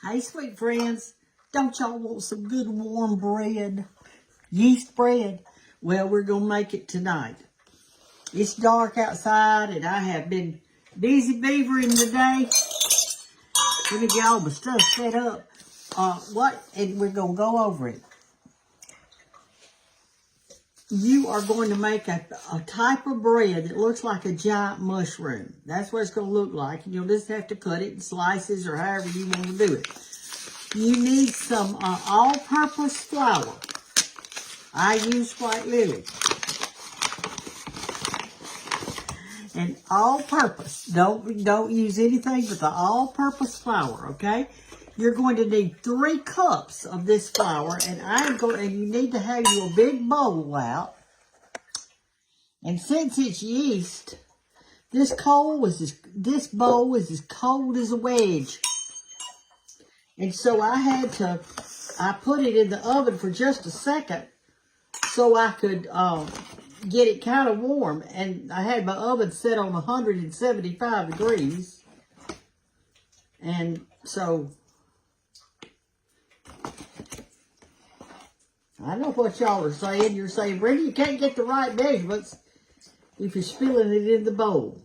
Hey, sweet friends, don't y'all want some good warm bread? Yeast bread? Well, we're going to make it tonight. It's dark outside, and I have been busy beavering today. Let me get all my stuff set up. And we're going to go over it. You are going to make a type of bread that looks like a giant mushroom. That's what it's going to look like. And you'll just have to cut it in slices or however you want to do it. You need some all-purpose flour. I use White Lily. And all-purpose. Don't use anything but the all-purpose flour, okay? You're going to need 3 cups of this flour, and you need to have your big bowl out. And since it's yeast, this bowl is as cold as a wedge. And so I put it in the oven for just a second so I could get it kind of warm. And I had my oven set on 175 degrees. And so I know what y'all are saying. You're saying, Brenda, you can't get the right measurements if you're spilling it in the bowl.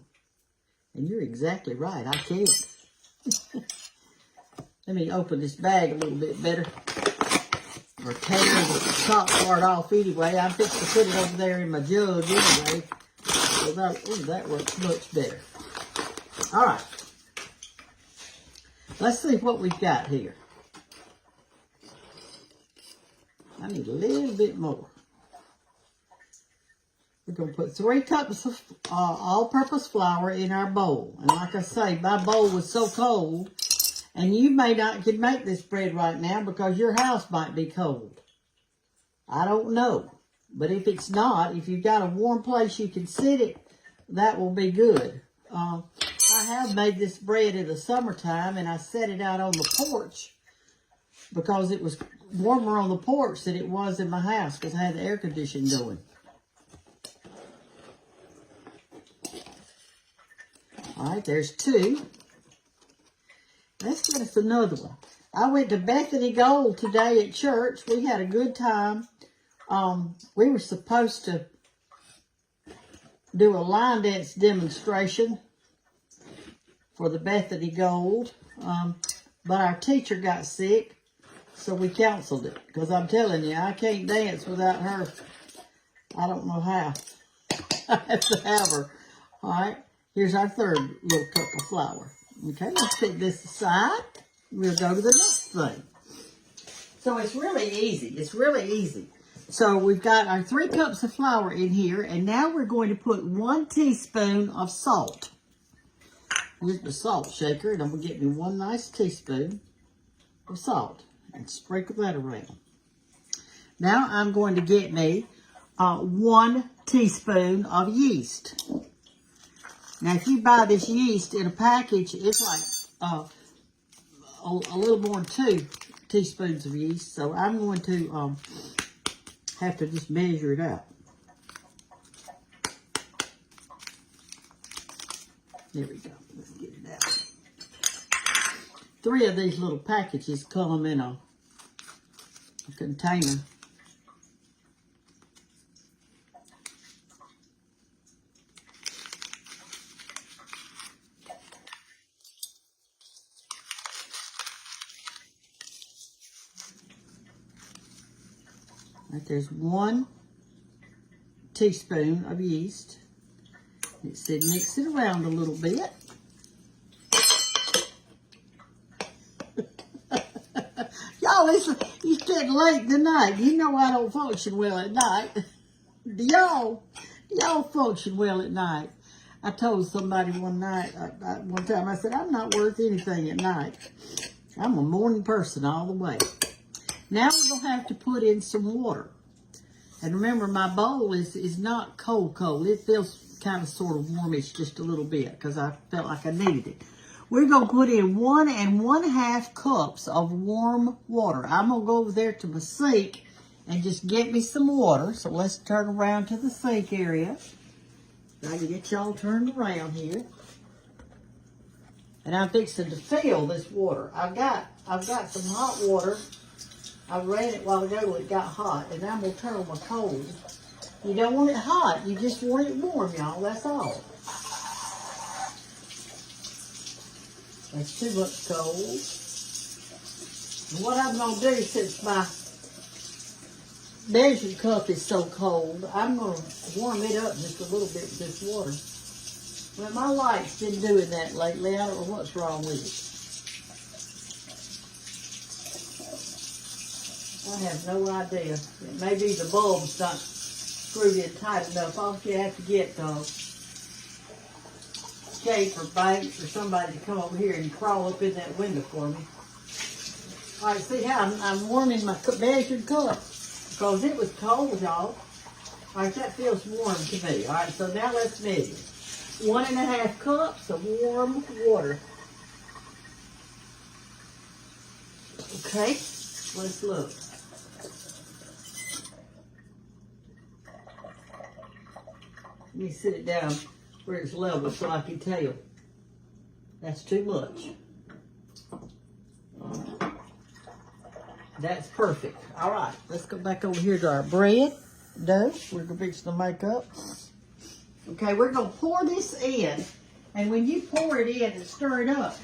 And you're exactly right. I can't. Let me open this bag a little bit better. Or tear the top part off anyway. I'm fixing to put it over there in my jug anyway. So that works much better. All right. Let's see what we've got here. I need a little bit more. We're going to put 3 cups of all-purpose flour in our bowl. And like I say, my bowl was so cold, and you may not can make this bread right now because your house might be cold. I don't know. But if it's not, if you've got a warm place you can sit it, that will be good. I have made this bread in the summertime, and I set it out on the porch because it was warmer on the porch than it was in my house because I had the air conditioning going. All right, there's 2. Let's get us another one. I went to Bethany Gold today at church. We had a good time. We were supposed to do a line dance demonstration for the Bethany Gold, but our teacher got sick. So we canceled it, because I'm telling you, I can't dance without her. I don't know how. I have to have her. All right, here's our 3rd little cup of flour. Okay, let's put this aside. We'll go to the next thing. So it's really easy. It's really easy. So we've got our 3 cups of flour in here, and now we're going to put 1 teaspoon of salt. Here's the salt shaker, and I'm going to get me 1 nice teaspoon of salt. And sprinkle that around. Now I'm going to get me 1 teaspoon of yeast. Now if you buy this yeast in a package, it's like a little more than 2 teaspoons of yeast. So I'm going to have to just measure it out. There we go. Let's get it out. 3 of these little packages come in a container. Right, there's 1 teaspoon of yeast. It said mix it around a little bit. Y'all, it's getting late in the night. You know I don't function well at night. Do y'all function well at night? I told somebody one time, I said, I'm not worth anything at night. I'm a morning person all the way. Now we're going to have to put in some water. And remember, my bowl is not cold. It feels kind of sort of warmish just a little bit because I felt like I needed it. We're going to put in 1 1/2 cups of warm water. I'm going to go over there to my sink and just get me some water. So let's turn around to the sink area. I can get y'all turned around here. And I'm fixing to fill this water. I've got I've got some hot water. I ran it while ago when it got hot, and I'm going to turn on my cold. You don't want it hot. You just want it warm, y'all. That's all. That's too much cold. And what I'm going to do, since my measuring cup is so cold, I'm going to warm it up just a little bit with this water. Well, my light's been doing that lately. I don't know what's wrong with it. I have no idea. It may be the bulb's not screwed in tight enough. I'll have to get Jake or Banks or somebody to come over here and crawl up in that window for me. All right, see how I'm warming my measured cup because it was cold, y'all. All right, that feels warm to me. All right, so now let's measure. 1.5 cups of warm water. Okay, let's look. Let me sit it down where it's level so I can tell. That's too much. That's perfect. All right, let's go back over here to our bread dough. We're going to fix the makeup. Okay, we're going to pour this in, and when you pour it in and stir it up,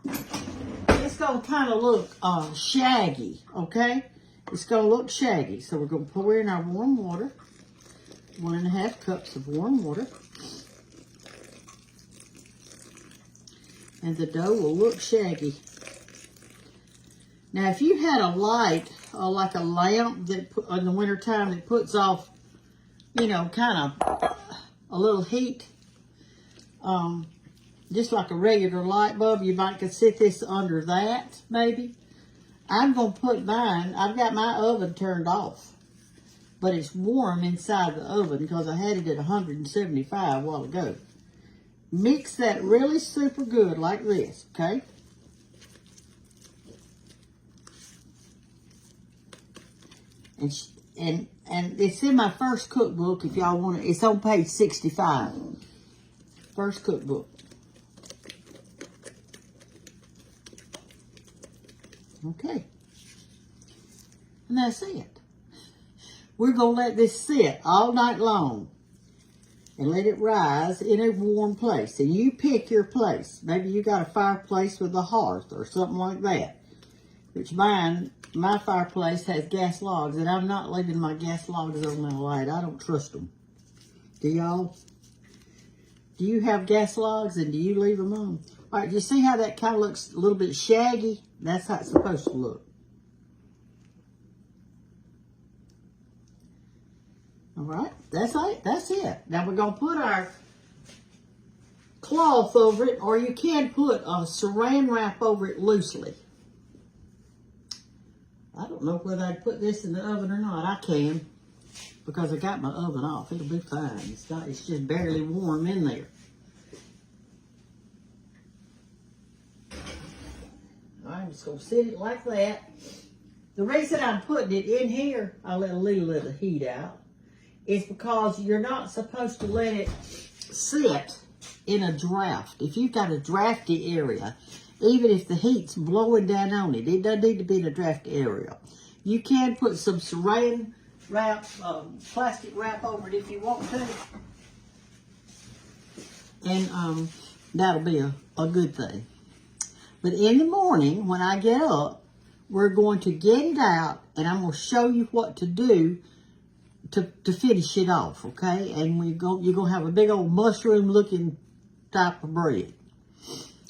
it's going to kind of look shaggy, okay? It's going to look shaggy. So we're going to pour in our warm water, 1.5 cups of warm water. And the dough will look shaggy. Now, if you had a light, like a lamp that in the wintertime that puts off, you know, kind of a little heat, just like a regular light bulb, you might could sit this under that, maybe. I'm going to put mine, I've got my oven turned off, but it's warm inside the oven because I had it at 175 a while ago. Mix that really super good like this, okay? And it's in my first cookbook if y'all want it. It's on page 65. First cookbook. Okay. And that's it. We're going to let this sit all night long and let it rise in a warm place. And you pick your place. Maybe you got a fireplace with a hearth or something like that. Which my fireplace has gas logs, and I'm not leaving my gas logs on my light. I don't trust them. Do y'all? Do you have gas logs, and do you leave them on? All right, you see how that kind of looks a little bit shaggy? That's how it's supposed to look. All right, that's it. That's it. Now we're going to put our cloth over it, or you can put a saran wrap over it loosely. I don't know whether I'd put this in the oven or not. I can, because I got my oven off. It'll be fine. It's just barely warm in there. All right, I'm just going to sit it like that. The reason I'm putting it in here, I'll let a little heat out, is because you're not supposed to let it sit in a draft. If you've got a drafty area, even if the heat's blowing down on it, it doesn't need to be in a drafty area. You can put some saran wrap, plastic wrap over it if you want to. And that'll be a good thing. But in the morning, when I get up, we're going to get it out, and I'm going to show you what to do to finish it off, okay? And you're going to have a big old mushroom-looking type of bread.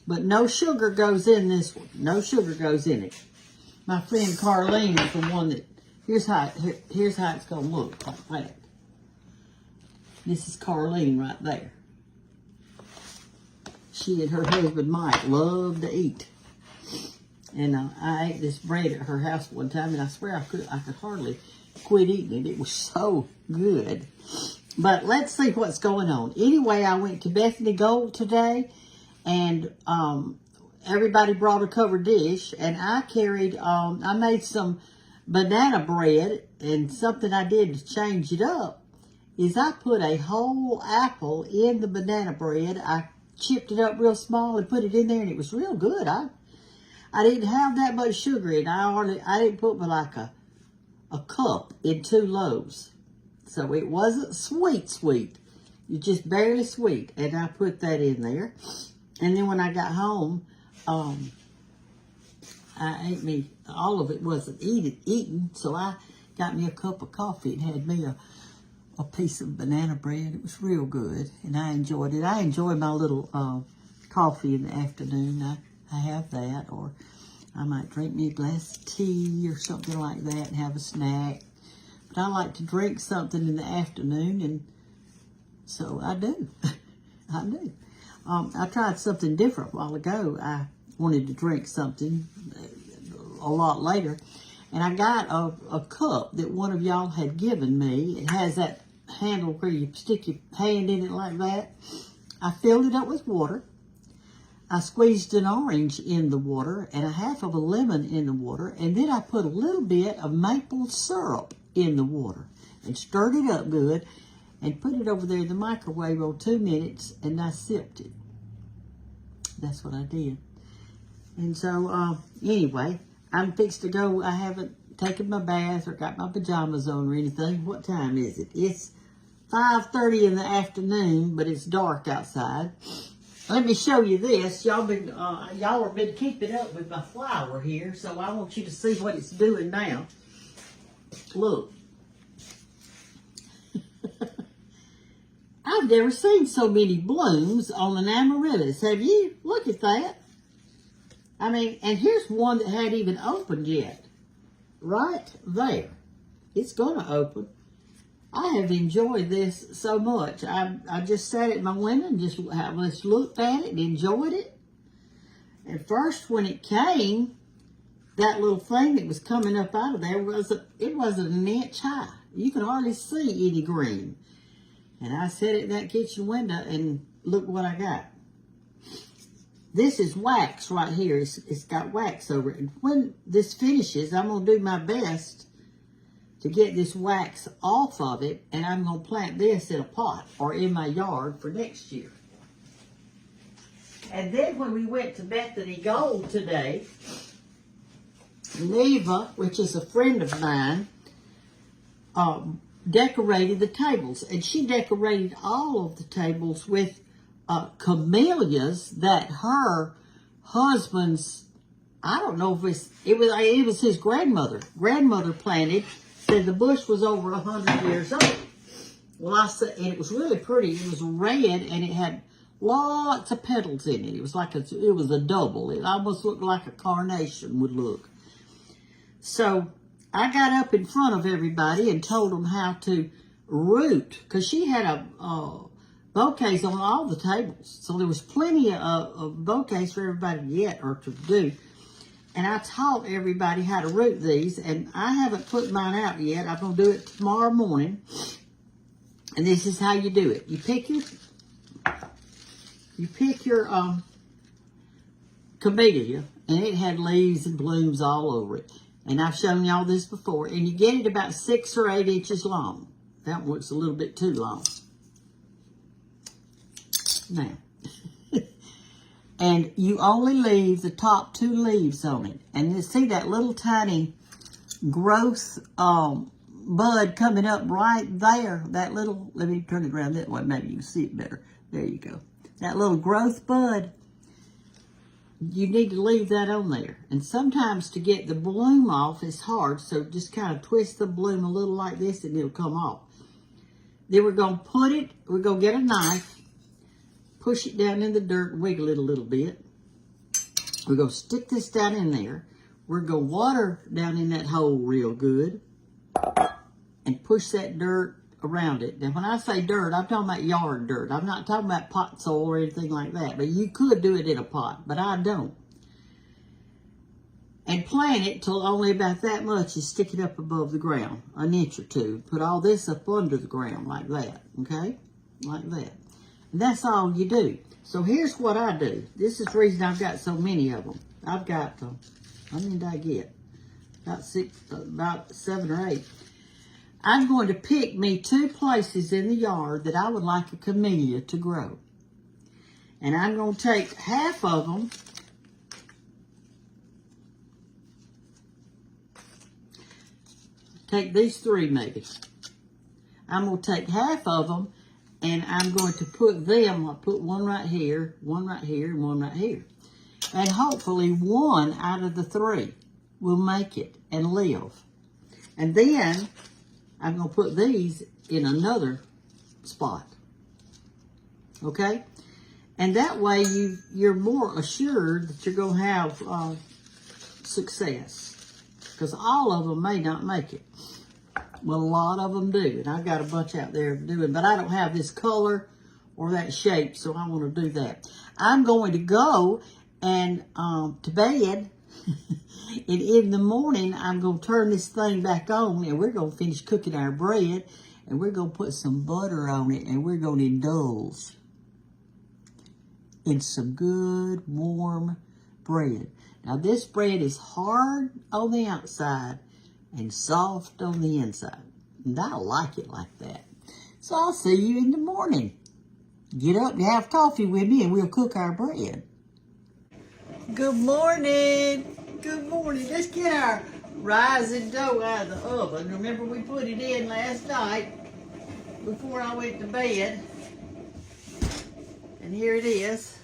But no sugar goes in this one. No sugar goes in it. My friend Carlene is the one that, here's how it's going to look like that. This is Carlene right there. She and her husband Mike love to eat. And I ate this bread at her house one time, and I swear I could hardly quit eating it. It was so good. But let's see what's going on. Anyway, I went to Bethany Gold today, and everybody brought a covered dish, and I carried, I made some banana bread, and something I did to change it up is I put a whole apple in the banana bread. I chipped it up real small and put it in there, and it was real good. I didn't have that much sugar in. I didn't put but like a cup in 2 loaves. So it wasn't sweet. It's just barely sweet. And I put that in there. And then when I got home, I ate me, all of it wasn't eaten. So I got me a cup of coffee and had me a piece of banana bread. It was real good. And I enjoyed it. I enjoy my little coffee in the afternoon. I have that, or I might drink me a glass of tea or something like that and have a snack. But I like to drink something in the afternoon, and so I do. I do. I tried something different a while ago. I wanted to drink something a lot later, and I got a cup that one of y'all had given me. It has that handle where you stick your hand in it like that. I filled it up with water. I squeezed an orange in the water and a half of a lemon in the water, and then I put a little bit of maple syrup in the water and stirred it up good and put it over there in the microwave on 2 minutes, and I sipped it. That's what I did. And so, anyway, I'm fixed to go. I haven't taken my bath or got my pajamas on or anything. What time is it? It's 5:30 in the afternoon, but it's dark outside. Let me show you this. Y'all have been keeping up with my flower here, so I want you to see what it's doing now. Look. I've never seen so many blooms on an amaryllis. Have you? Look at that. I mean, and here's one that hadn't even opened yet. Right there. It's going to open. I have enjoyed this so much. I just sat at my window and just looked at it and enjoyed it. And first, when it came, that little thing that was coming up out of there it wasn't an inch high. You could hardly see any green. And I sat at that kitchen window and look what I got. This is wax right here. It's got wax over it. And when this finishes, I'm going to do my best to get this wax off of it, and I'm going to plant this in a pot or in my yard for next year. And then when we went to Bethany Gold today, Neva, which is a friend of mine, decorated the tables. And she decorated all of the tables with camellias that her husband's, I don't know if it was his grandmother planted. Said the bush was over 100 years old. Well, I said, and it was really pretty. It was red, and it had lots of petals in it. It was like it was a double. It almost looked like a carnation would look. So I got up in front of everybody and told them how to root, because she had bouquets on all the tables. So there was plenty of bouquets for everybody to get or to do. And I taught everybody how to root these, and I haven't put mine out yet. I'm going to do it tomorrow morning. And this is how you do it. You pick your camellia, and it had leaves and blooms all over it. And I've shown y'all this before. And you get it about 6 or 8 inches long. That one looks a little bit too long. Now. And you only leave the top 2 leaves on it. And you see that little tiny growth bud coming up right there. That little, let me turn it around that way. Maybe you can see it better. There you go. That little growth bud. You need to leave that on there. And sometimes to get the bloom off is hard. So just kind of twist the bloom a little like this and it'll come off. Then we're going to get a knife. Push it down in the dirt and wiggle it a little bit. We're going to stick this down in there. We're going to water down in that hole real good. And push that dirt around it. Now, when I say dirt, I'm talking about yard dirt. I'm not talking about pot soil or anything like that. But you could do it in a pot, but I don't. And plant it till only about that much is stick it up above the ground, an inch or two. Put all this up under the ground like that, okay? Like that. And that's all you do. So here's what I do. This is the reason I've got so many of them. I've got, how many did I get? About 7 or 8. I'm going to pick me 2 places in the yard that I would like a camellia to grow. And I'm going to take half of them take these 3 maybe. I'm going to take half of them, and I'm going to put them, I'll put one right here, and one right here. And hopefully 1 out of the 3 will make it and live. And then I'm going to put these in another spot. Okay? And that way you're more assured that you're going to have success. Because all of them may not make it. Well, a lot of them do. And I've got a bunch out there doing, but I don't have this color or that shape, so I want to do that. I'm going to go and to bed. And in the morning, I'm going to turn this thing back on, and we're going to finish cooking our bread, and we're going to put some butter on it, and we're going to indulge in some good, warm bread. Now, this bread is hard on the outside and soft on the inside. And I like it like that. So I'll see you in the morning. Get up and have coffee with me, and we'll cook our bread. Good morning. Good morning. Let's get our rising dough out of the oven. Remember, we put it in last night before I went to bed. And here it is.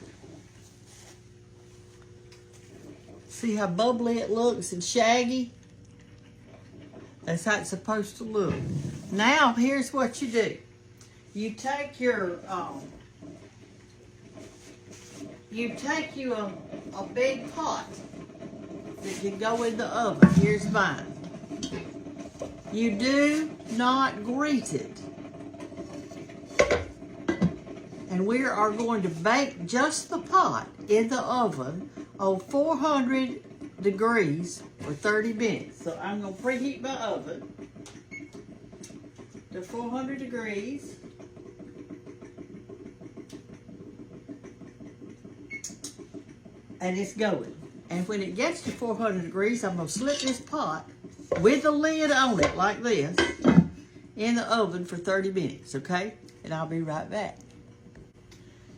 See how bubbly it looks and shaggy? That's how it's supposed to look. Now, here's what you do. You take your, a big pot that can go in the oven. Here's mine. You do not grease it. And we are going to bake just the pot in the oven on 400 degrees for 30 minutes. So I'm going to preheat my oven to 400 degrees. And it's going. And when it gets to 400 degrees, I'm going to slip this pot with the lid on it like this in the oven for 30 minutes, okay? And I'll be right back.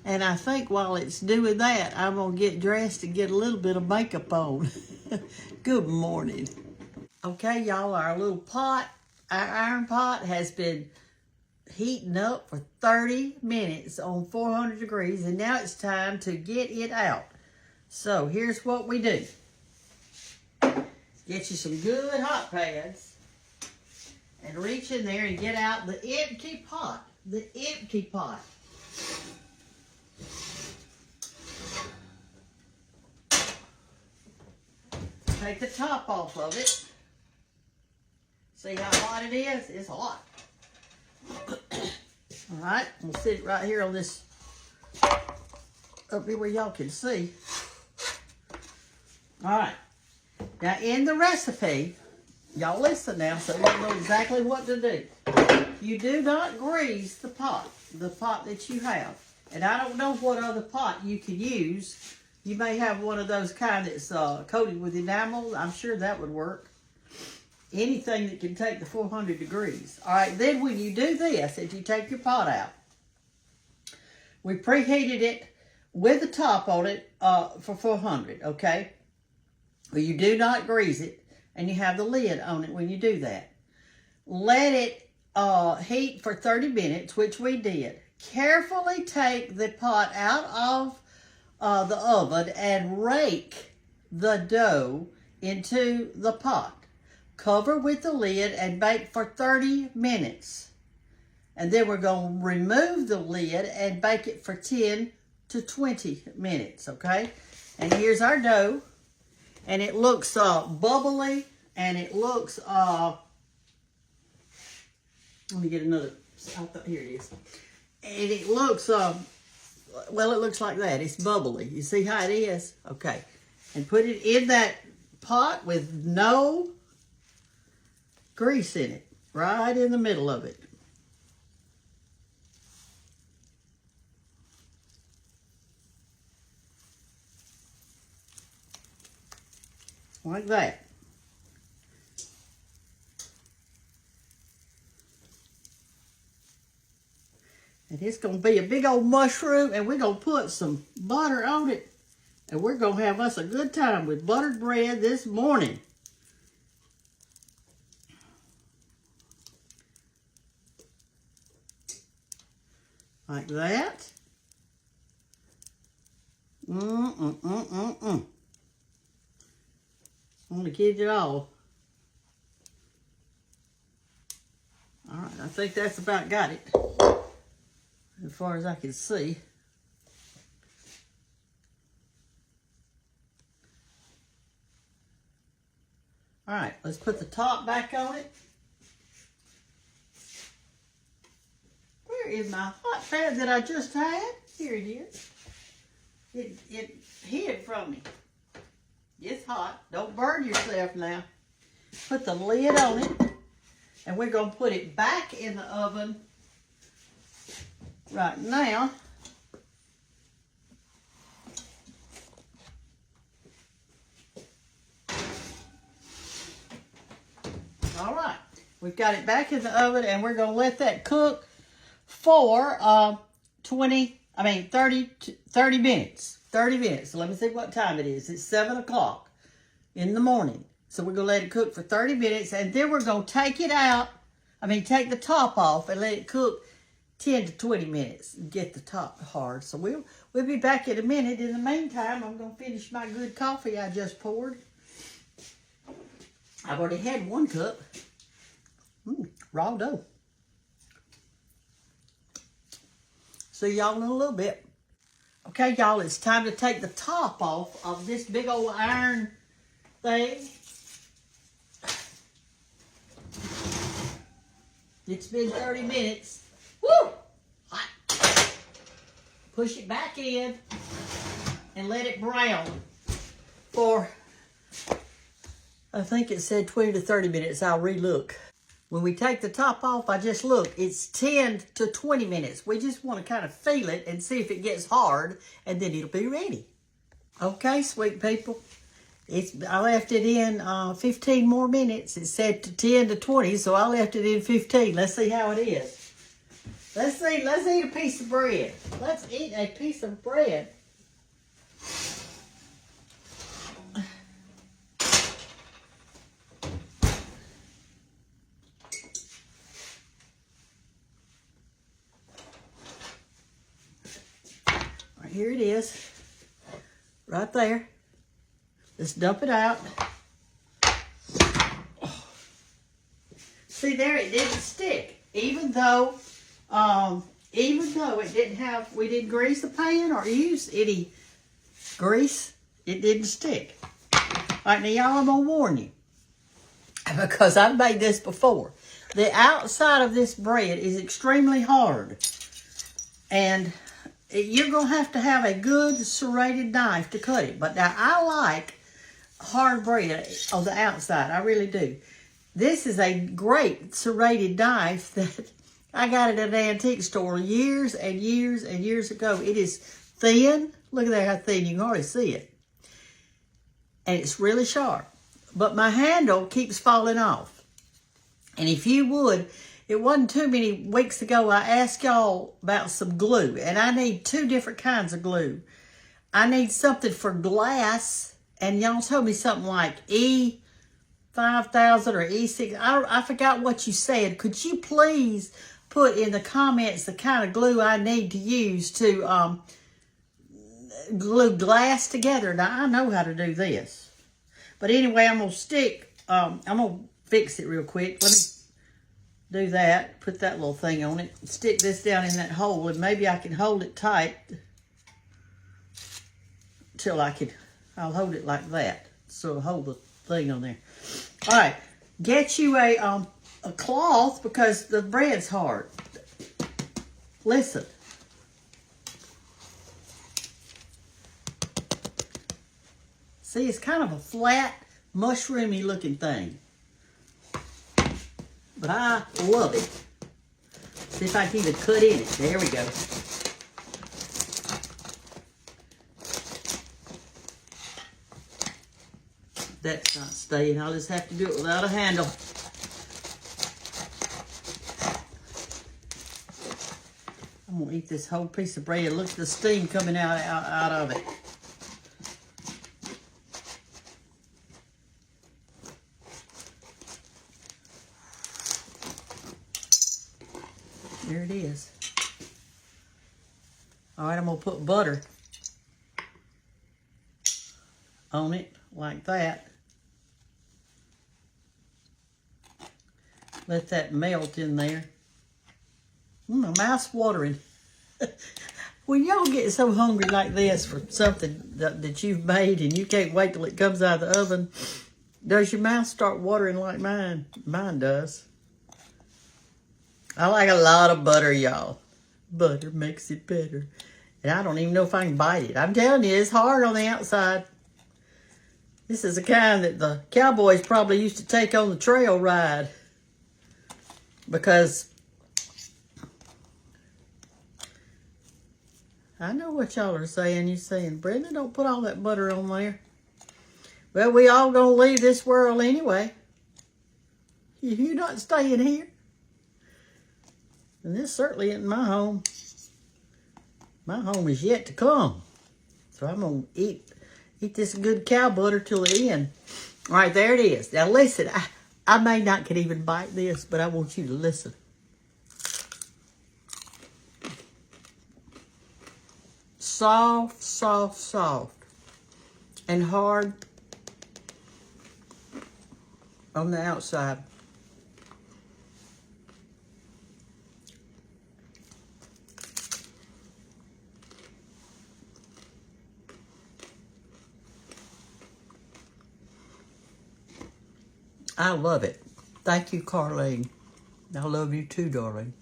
And I think while it's doing that, I'm going to get dressed and get a little bit of makeup on. Good morning. Okay, y'all, our little pot, our iron pot has been heating up for 30 minutes on 400 degrees, and now it's time to get it out. So here's what we do. Get you some good hot pads and reach in there and get out the empty pot. The empty pot. Take the top off of it. See how hot it is? It's hot. All right, we'll sit it right here on this, up here where y'all can see. All right, now in the recipe, y'all listen now so you know exactly what to do. You do not grease the pot that you have. And I don't know what other pot you can use. You may have one of those kind that's coated with enamel. I'm sure that would work. Anything that can take the 400 degrees. All right, then when you do this, if you take your pot out, we preheated it with the top on it for 400, okay? Well, you do not grease it, and you have the lid on it when you do that. Let it heat for 30 minutes, which we did. Carefully take the pot out of the oven and rake the dough into the pot. Cover with the lid and bake for 30 minutes. And then we're going to remove the lid and bake it for 10 to 20 minutes, okay? And here's our dough. And it looks bubbly, and it looks, let me get another, here it is. And it looks, well, it looks like that. It's bubbly. You see how it is? Okay. And put it in that pot with no grease in it, right in the middle of it. Like that. And it's going to be a big old mushroom, and we're going to put some butter on it, and we're going to have us a good time with buttered bread this morning. Like that. I'm gonna get it all. All right, I think that's about got it. As far as I can see. All right, let's put the top back on it. Where is my hot pad that I just had? Here it is. It hid from me. It's hot. Don't burn yourself now. Put the lid on it, and we're going to put it back in the oven right now. All right, we've got it back in the oven, and we're going to let that cook for 30 minutes. 30 minutes. So let me see what time it is. It's 7 o'clock in the morning. So we're going to let it cook for 30 minutes, and then we're going to take it out. Take the top off and let it cook 10 to 20 minutes and get the top hard. So we'll be back in a minute. In the meantime, I'm going to finish my good coffee I just poured. I've already had 1 cup. Raw dough. See y'all in a little bit. Okay, y'all, it's time to take the top off of this big old iron thing. It's been 30 minutes. Woo! Hot. Push it back in and let it brown for, I think it said 20 to 30 minutes. I'll re-look. When we take the top off, I just look. It's 10 to 20 minutes. We just want to kind of feel it and see if it gets hard, and then it'll be ready. Okay, sweet people. I left it in 15 more minutes. It said 10 to 20, so I left it in 15. Let's see how it is. Let's eat a piece of bread. Let's eat a piece of bread. Here it is, right there. Let's dump it out. See there, it didn't stick. Even though it didn't have, we didn't grease the pan or use any grease, it didn't stick. All right, now y'all, I'm gonna warn you, because I've made this before. The outside of this bread is extremely hard, and you're going to have a good serrated knife to cut it. But now, I like hard bread on the outside. I really do. This is a great serrated knife that I got at an antique store years and years and years ago. It is thin. Look at there how thin. You can hardly see it. And it's really sharp. But my handle keeps falling off. And if you would... It wasn't too many weeks ago I asked y'all about some glue, and I need 2 different kinds of glue. I need something for glass, and y'all told me something like E5000 or E6. I forgot what you said. Could you please put in the comments the kind of glue I need to use to glue glass together? Now, I know how to do this. But anyway, I'm going to fix it real quick. Let me do that, put that little thing on it, stick this down in that hole, and maybe I can hold it tight till I'll hold it like that, so it'll hold the thing on there. All right, get you a cloth, because the bread's hard. Listen. See, it's kind of a flat, mushroomy looking thing. But I love it. See if I can even cut in it. There we go. That's not staying. I'll just have to do it without a handle. I'm going to eat this whole piece of bread. Look at the steam coming out of it. There it is. All right, I'm going to put butter on it like that. Let that melt in there. My mouth's watering. When y'all get so hungry like this for something that you've made and you can't wait till it comes out of the oven, does your mouth start watering like mine? Mine does. I like a lot of butter, y'all. Butter makes it better. And I don't even know if I can bite it. I'm telling you, it's hard on the outside. This is the kind that the cowboys probably used to take on the trail ride. Because I know what y'all are saying. You're saying, Brenda, don't put all that butter on there. Well, we all gonna leave this world anyway. You're not staying here. And this certainly isn't my home. My home is yet to come. So I'm gonna eat this good cow butter till the end. All right, there it is. Now listen, I may not can even bite this, but I want you to listen. Soft, soft, soft. And hard on the outside. I love it. Thank you, Carlene. I love you too, darling,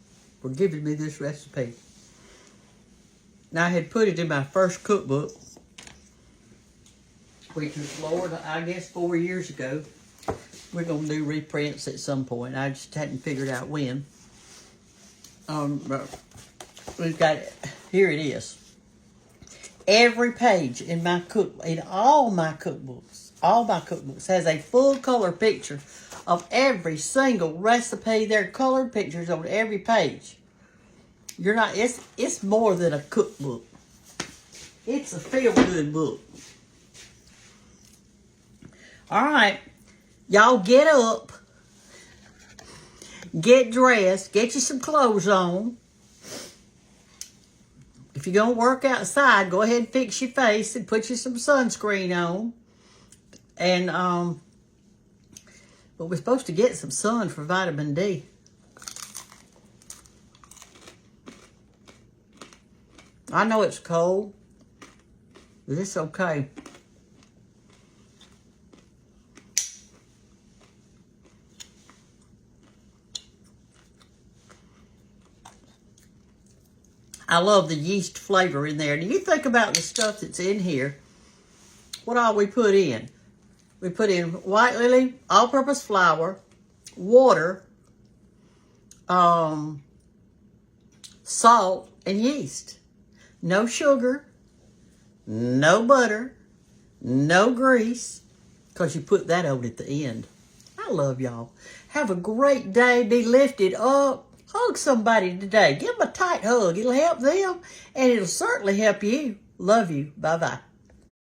for giving me this recipe. Now, I had put it in my first cookbook, which was, Lord, I guess 4 years ago. We're going to do reprints at some point. I just hadn't figured out when. But we've got it. Here it is. Every page in all my cookbooks has a full color picture of every single recipe. There are colored pictures on every page. It's more than a cookbook. It's a feel-good book. All right. Y'all get up. Get dressed. Get you some clothes on. If you're going to work outside, go ahead and fix your face and put you some sunscreen on. And, but we're supposed to get some sun for vitamin D. I know it's cold, but it's okay. I love the yeast flavor in there. Do you think about the stuff that's in here? What all we put in? We put in white lily, all-purpose flour, water, salt, and yeast. No sugar, no butter, no grease, because you put that on at the end. I love y'all. Have a great day. Be lifted up. Hug somebody today. Give them a tight hug. It'll help them, and it'll certainly help you. Love you. Bye-bye.